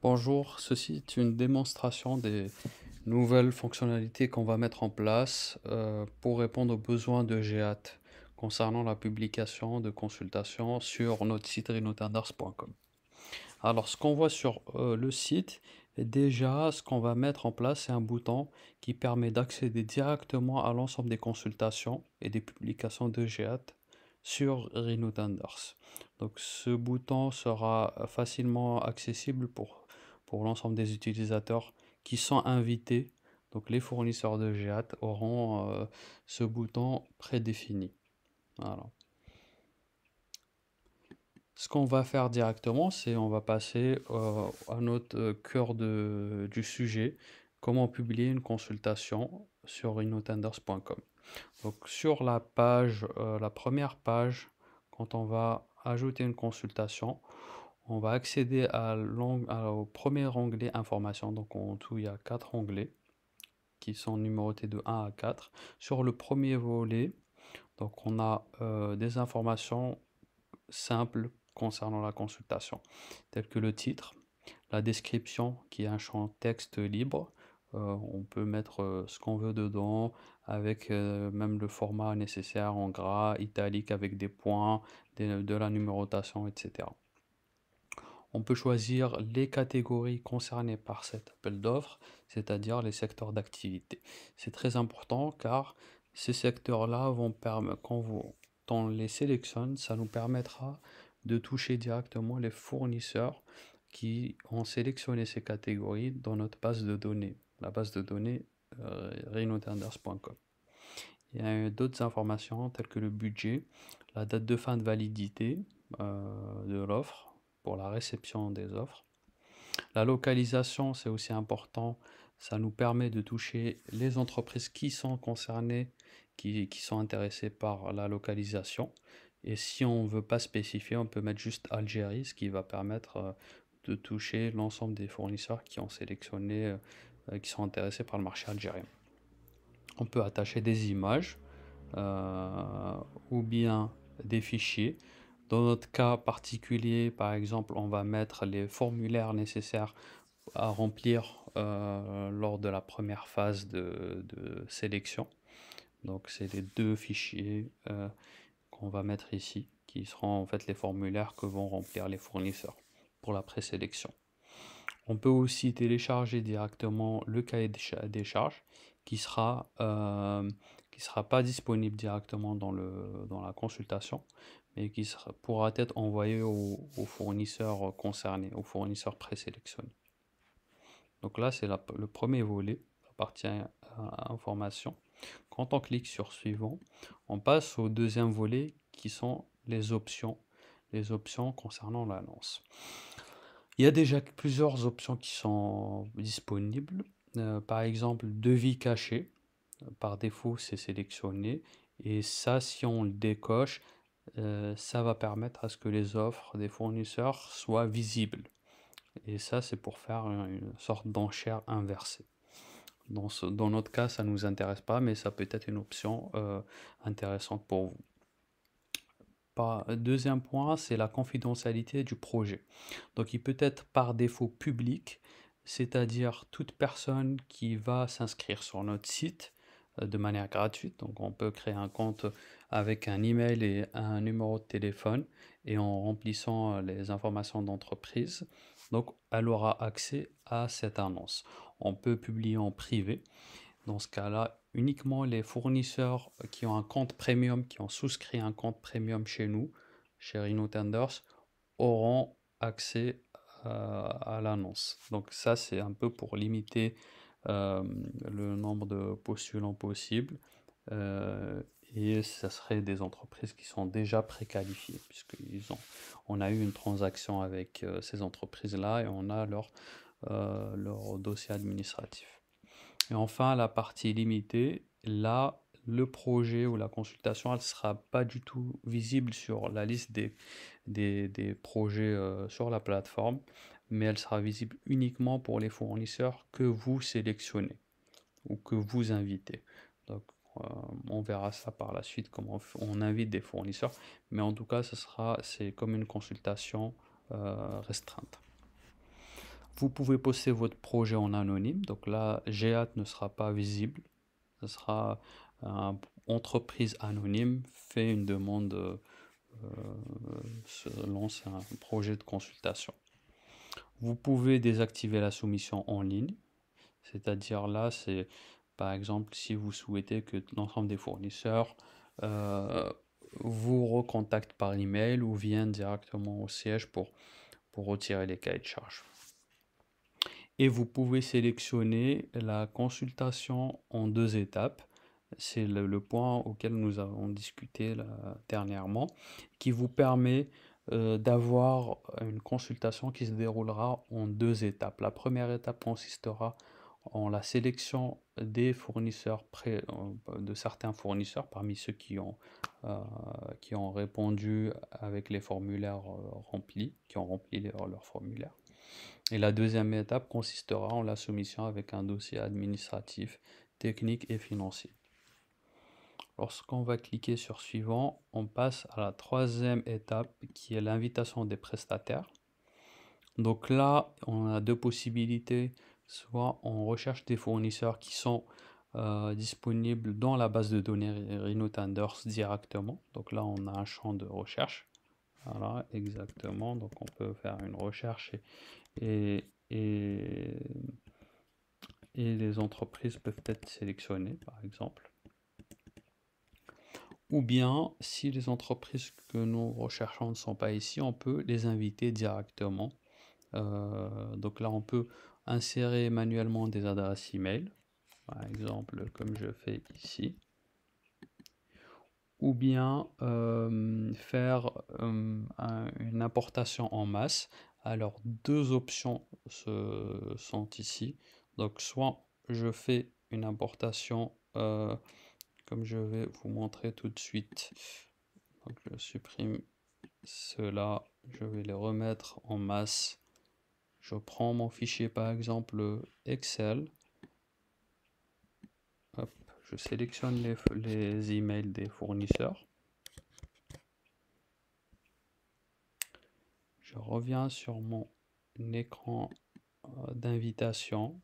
Bonjour, ceci est une démonstration des nouvelles fonctionnalités qu'on va mettre en place pour répondre aux besoins de GEAT concernant la publication de consultations sur notre site rhinotenders.com. Alors, ce qu'on voit sur le site, déjà, ce qu'on va mettre en place, c'est un bouton qui permet d'accéder directement à l'ensemble des consultations et des publications de GEAT sur Rhinotenders. Donc, ce bouton sera facilement accessible pour l'ensemble des utilisateurs qui sont invités. Donc, les fournisseurs de GEAT auront ce bouton prédéfini. Voilà. Ce qu'on va faire directement, c'est on va passer à notre cœur du sujet, comment publier une consultation sur rhinotenders.com. Donc sur la page, la première page, quand on va ajouter une consultation, on va accéder au premier onglet information. Donc en tout, il y a 4 onglets qui sont numérotés de 1 à 4. Sur le premier volet, donc on a des informations simples concernant la consultation, telles que le titre, la description qui est un champ texte libre. On peut mettre ce qu'on veut dedans, avec même le format nécessaire en gras, italique avec des points, de la numérotation, etc. On peut choisir les catégories concernées par cet appel d'offres, c'est-à-dire les secteurs d'activité. C'est très important car ces secteurs-là vont permettre, quand on les sélectionne, ça nous permettra de toucher directement les fournisseurs qui ont sélectionné ces catégories dans notre base de données, la base de données rhinotenders.com. Il y a d'autres informations telles que le budget, la date de fin de validité de l'offre pour la réception des offres. La localisation, c'est aussi important. Ça nous permet de toucher les entreprises qui sont concernées, qui sont intéressées par la localisation. Et si on ne veut pas spécifier, on peut mettre juste Algérie, ce qui va permettre de toucher l'ensemble des fournisseurs qui ont sélectionné, qui sont intéressés par le marché algérien. On peut attacher des images ou bien des fichiers. Dans notre cas particulier, par exemple, on va mettre les formulaires nécessaires à remplir lors de la première phase de sélection. Donc, c'est les deux fichiers qu'on va mettre ici, qui seront en fait les formulaires que vont remplir les fournisseurs pour la présélection. On peut aussi télécharger directement le cahier des charges qui sera pas disponible directement dans la consultation, mais qui pourra être envoyé aux fournisseurs concernés, aux fournisseurs présélectionnés. Donc là, c'est le premier volet, la partie information. Quand on clique sur suivant, on passe au deuxième volet qui sont les options concernant l'annonce. Il y a déjà plusieurs options qui sont disponibles. Par exemple, devis caché. Par défaut, c'est sélectionné. Et ça, si on le décoche, ça va permettre à ce que les offres des fournisseurs soient visibles. Et ça, c'est pour faire une sorte d'enchère inversée. Dans notre cas, ça ne nous intéresse pas, mais ça peut être une option intéressante pour vous. Deuxième point, c'est la confidentialité du projet. Donc, il peut être par défaut public, c'est-à-dire toute personne qui va s'inscrire sur notre site de manière gratuite. Donc, on peut créer un compte avec un email et un numéro de téléphone et en remplissant les informations d'entreprise. Donc, elle aura accès à cette annonce. On peut publier en privé. Dans ce cas-là, uniquement les fournisseurs qui ont un compte premium, qui ont souscrit un compte premium chez nous, chez Rhinotenders, auront accès à l'annonce. Donc ça, c'est un peu pour limiter le nombre de postulants possibles. Et ça serait des entreprises qui sont déjà préqualifiées, on a eu une transaction avec ces entreprises-là et on a leur dossier administratif. Et enfin, la partie limitée, là, le projet ou la consultation, elle ne sera pas du tout visible sur la liste des projets sur la plateforme, mais elle sera visible uniquement pour les fournisseurs que vous sélectionnez ou que vous invitez. Donc, on verra ça par la suite, comment on invite des fournisseurs, mais en tout cas, c'est comme une consultation restreinte. Vous pouvez poster votre projet en anonyme, donc là, GEAT ne sera pas visible. Ce sera entreprise anonyme fait une demande, se lance un projet de consultation. Vous pouvez désactiver la soumission en ligne, c'est-à-dire là, c'est par exemple si vous souhaitez que l'ensemble des fournisseurs vous recontactent par email ou viennent directement au siège pour retirer les cahiers de charges. Et vous pouvez sélectionner la consultation en 2 étapes. C'est le point auquel nous avons discuté là, dernièrement, qui vous permet d'avoir une consultation qui se déroulera en 2 étapes. La première étape consistera en la sélection des fournisseurs de certains fournisseurs parmi ceux qui ont répondu avec les formulaires remplis, qui ont rempli leur formulaire. Et la deuxième étape consistera en la soumission avec un dossier administratif, technique et financier. Lorsqu'on va cliquer sur suivant, on passe à la troisième étape qui est l'invitation des prestataires. Donc là, on a 2 possibilités. Soit on recherche des fournisseurs qui sont disponibles dans la base de données Rhinotenders directement. Donc là, on a un champ de recherche. Voilà, exactement. Donc on peut faire une recherche et les entreprises peuvent être sélectionnées, par exemple. Ou bien, si les entreprises que nous recherchons ne sont pas ici, on peut les inviter directement. Donc là, on peut insérer manuellement des adresses email, par exemple, comme je fais ici. Ou bien faire une importation en masse. Alors, 2 options sont ici. Donc, soit je fais une importation, comme je vais vous montrer tout de suite. Donc, je supprime cela, je vais les remettre en masse. Je prends mon fichier, par exemple, Excel. Hop, je sélectionne les emails des fournisseurs. Je reviens sur mon écran d'invitation.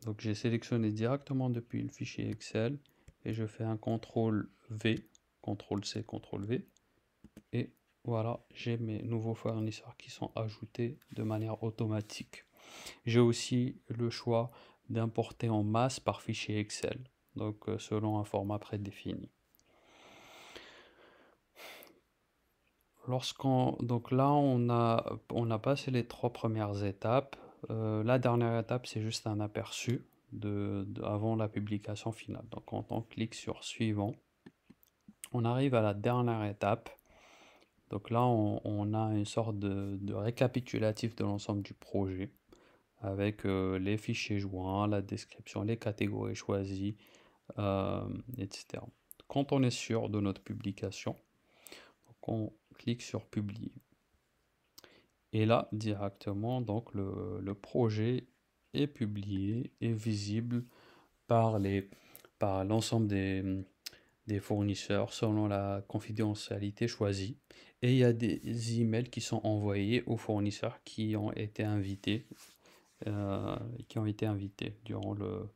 Donc j'ai sélectionné directement depuis le fichier Excel et je fais un CTRL V, CTRL C, CTRL V. Et voilà, j'ai mes nouveaux fournisseurs qui sont ajoutés de manière automatique. J'ai aussi le choix d'importer en masse par fichier Excel, donc selon un format prédéfini. Donc là, on a passé les 3 premières étapes. La dernière étape, c'est juste un aperçu avant la publication finale. Donc quand on clique sur suivant, on arrive à la dernière étape. Donc là, on a une sorte de récapitulatif de l'ensemble du projet avec les fichiers joints, la description, les catégories choisies, etc. Quand on est sûr de notre publication, donc on clique sur publier. Et là, directement, donc le projet est publié et visible par l'ensemble des fournisseurs selon la confidentialité choisie. Et il y a des emails qui sont envoyés aux fournisseurs qui ont été invités, durant le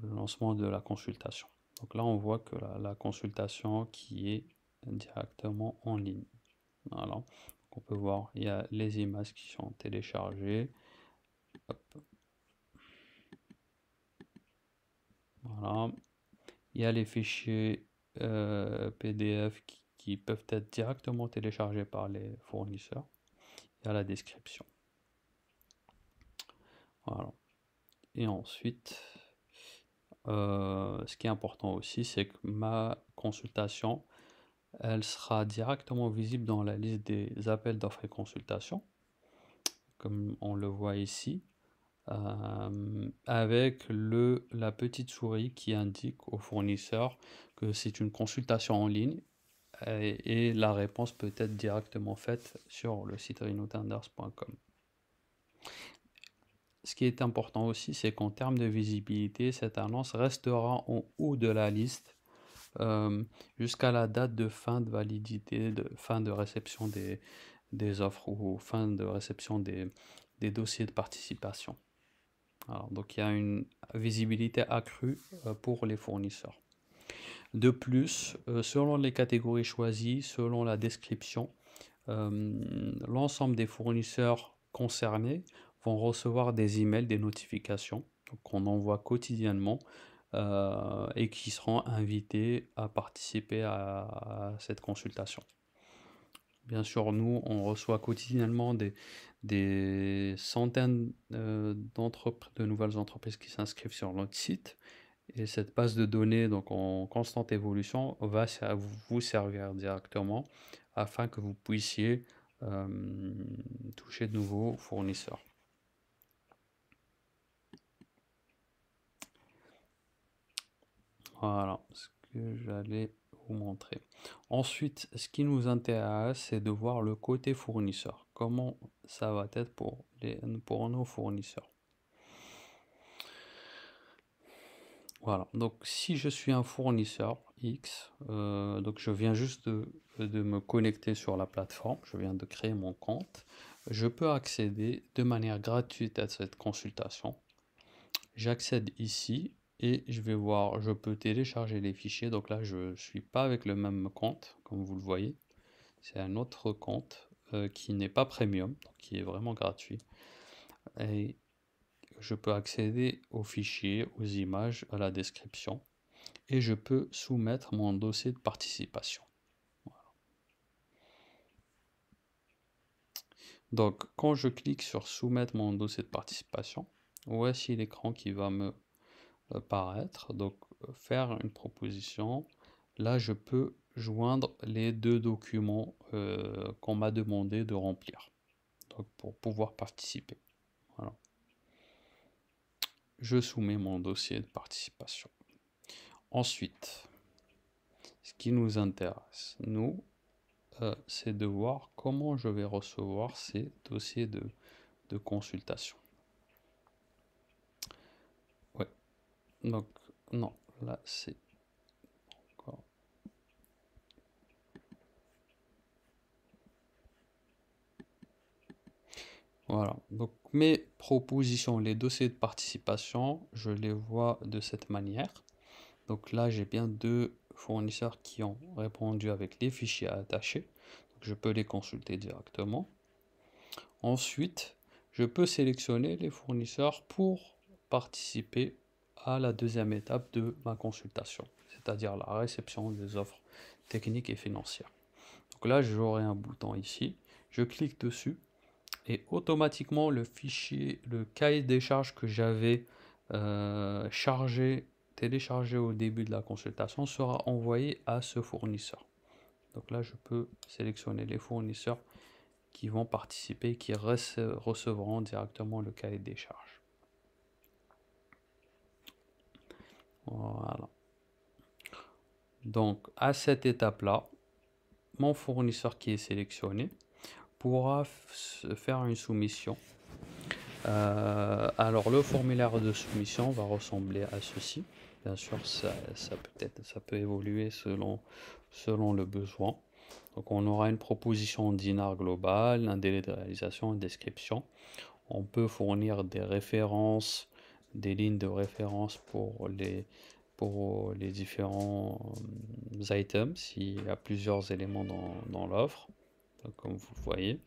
lancement de la consultation. Donc là, on voit que la consultation qui est directement en ligne. Voilà. On peut voir, il y a les images qui sont téléchargées. Hop. Voilà. Il y a les fichiers PDF qui peuvent être directement téléchargés par les fournisseurs. Il y a la description. Voilà. Et ensuite, ce qui est important aussi, c'est que ma consultation, elle sera directement visible dans la liste des appels d'offres et consultations, comme on le voit ici, avec la petite souris qui indique au fournisseur que c'est une consultation en ligne et la réponse peut être directement faite sur le site rhinotenders.com. Ce qui est important aussi, c'est qu'en termes de visibilité, cette annonce restera en haut de la liste jusqu'à la date de fin de validité, de fin de réception des offres ou fin de réception des dossiers de participation. Alors, donc il y a une visibilité accrue pour les fournisseurs. De plus, selon les catégories choisies, selon la description, l'ensemble des fournisseurs concernés vont recevoir des emails, des notifications qu'on envoie quotidiennement et qui seront invités à participer à cette consultation. Bien sûr, nous, on reçoit quotidiennement des centaines de nouvelles entreprises qui s'inscrivent sur notre site. Et cette base de données, donc en constante évolution, va vous servir directement afin que vous puissiez toucher de nouveaux fournisseurs. Voilà ce que j'allais vous montrer. Ensuite, ce qui nous intéresse, c'est de voir le côté fournisseur. Comment ça va être pour nos fournisseurs. Voilà, donc si je suis un fournisseur X, donc je viens juste de me connecter sur la plateforme, je viens de créer mon compte, je peux accéder de manière gratuite à cette consultation. J'accède ici et je vais voir, je peux télécharger les fichiers. Donc là, je ne suis pas avec le même compte, comme vous le voyez. C'est un autre compte qui n'est pas premium, qui est vraiment gratuit. Et je peux accéder aux fichiers, aux images, à la description. Et je peux soumettre mon dossier de participation. Voilà. Donc, quand je clique sur soumettre mon dossier de participation, voici l'écran qui va me paraître. Donc, faire une proposition. Là, je peux joindre les deux documents qu'on m'a demandé de remplir. Donc, pour pouvoir participer. Voilà. Je soumets mon dossier de participation. Ensuite, ce qui nous intéresse, nous, c'est de voir comment je vais recevoir ces dossiers de consultation. Ouais. Donc, non, là, c'est encore. Voilà. Donc, mes propositions, les dossiers de participation, je les vois de cette manière. Donc là, j'ai bien deux fournisseurs qui ont répondu avec les fichiers attachés. Donc, je peux les consulter directement. Ensuite, je peux sélectionner les fournisseurs pour participer à la deuxième étape de ma consultation, c'est-à-dire la réception des offres techniques et financières. Donc là, j'aurai un bouton ici, je clique dessus et automatiquement le fichier, le cahier des charges que j'avais téléchargé au début de la consultation sera envoyé à ce fournisseur. Donc là, je peux sélectionner les fournisseurs qui vont participer, qui recevront directement le cahier des charges. Voilà. Donc, à cette étape-là, mon fournisseur qui est sélectionné pourra faire une soumission. Alors, le formulaire de soumission va ressembler à ceci. Bien sûr, ça peut évoluer selon le besoin. Donc, on aura une proposition dinar globale, un délai de réalisation, une description. On peut fournir des références, des lignes de référence pour les différents items, s'il y a plusieurs éléments dans l'offre, comme vous le voyez,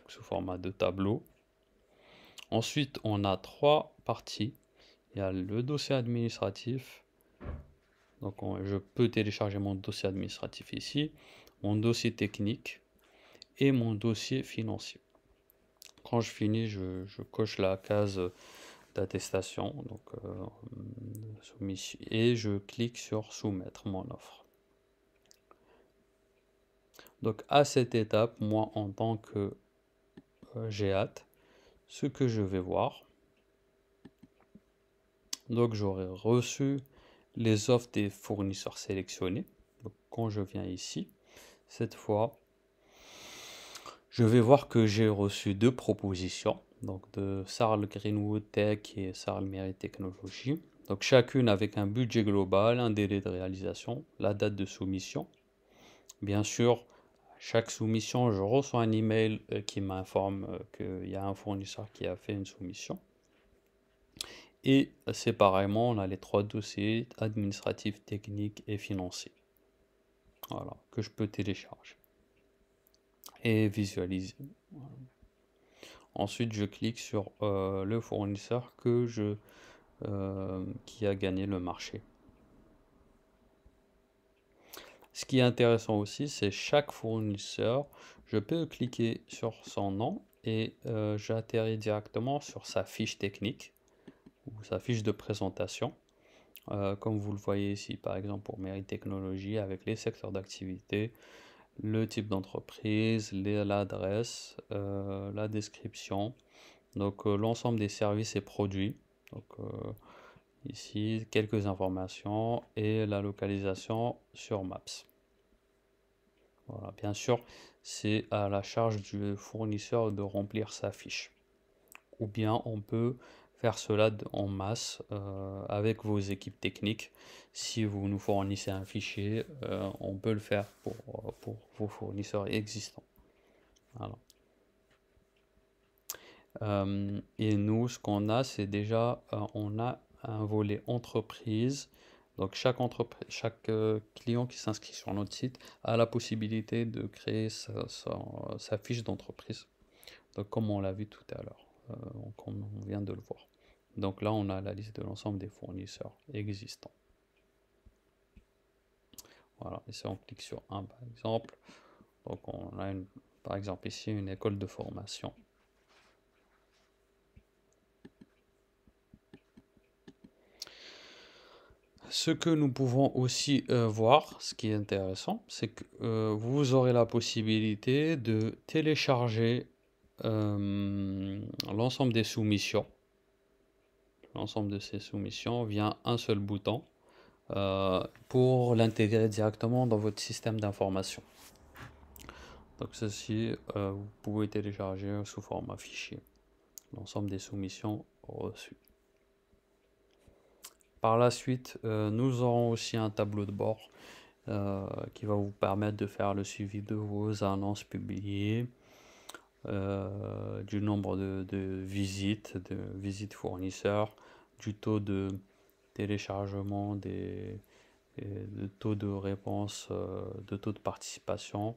sous format de tableau. Ensuite, on a trois parties. Il y a le dossier administratif. Donc, je peux télécharger mon dossier administratif ici, mon dossier technique et mon dossier financier. Quand je finis, je coche la case d'attestation, donc soumission, et je clique sur soumettre mon offre. Donc à cette étape, moi en tant que GEAT, ce que je vais voir, donc j'aurai reçu les offres des fournisseurs sélectionnés. Donc quand je viens ici, cette fois, je vais voir que j'ai reçu deux propositions, donc de Sarl Greenwood Tech et Sarl Merit Technology. Donc chacune avec un budget global, un délai de réalisation, la date de soumission. Bien sûr, Chaque soumission, je reçois un email qui m'informe qu'il y a un fournisseur qui a fait une soumission. Et séparément, on a les 3 dossiers administratifs, techniques et financiers. Voilà, que je peux télécharger et visualiser. Voilà. Ensuite, je clique sur le fournisseur qui a gagné le marché. Ce qui est intéressant aussi, c'est chaque fournisseur, je peux cliquer sur son nom et j'atterris directement sur sa fiche technique ou sa fiche de présentation. Comme vous le voyez ici, par exemple pour Mairie Technologies, avec les secteurs d'activité, le type d'entreprise, l'adresse, la description, donc l'ensemble des services et produits. Donc ici, quelques informations et la localisation sur Maps. Voilà, bien sûr, c'est à la charge du fournisseur de remplir sa fiche. Ou bien on peut faire cela en masse avec vos équipes techniques. Si vous nous fournissez un fichier, on peut le faire pour vos fournisseurs existants. Voilà. Et nous, ce qu'on a, c'est déjà, on a un volet entreprise. Donc chaque client qui s'inscrit sur notre site a la possibilité de créer sa fiche d'entreprise. Donc comme on l'a vu tout à l'heure, comme on vient de le voir. Donc là, on a la liste de l'ensemble des fournisseurs existants. Voilà, et si on clique sur un par exemple, donc on a par exemple ici une école de formation. Ce que nous pouvons aussi voir, ce qui est intéressant, c'est que vous aurez la possibilité de télécharger l'ensemble des soumissions. L'ensemble de ces soumissions via un seul bouton pour l'intégrer directement dans votre système d'information. Donc ceci, vous pouvez télécharger sous format fichier l'ensemble des soumissions reçues. Par la suite, nous aurons aussi un tableau de bord qui va vous permettre de faire le suivi de vos annonces publiées, du nombre de visites fournisseurs, du taux de téléchargement, de taux de réponse, de taux de participation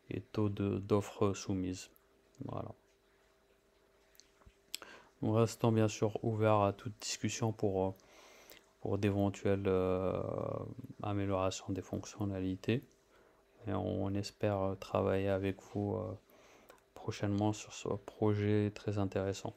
et taux d'offres soumises. Voilà. Nous restons bien sûr ouverts à toute discussion pour d'éventuelles améliorations des fonctionnalités. Et on espère travailler avec vous prochainement sur ce projet très intéressant.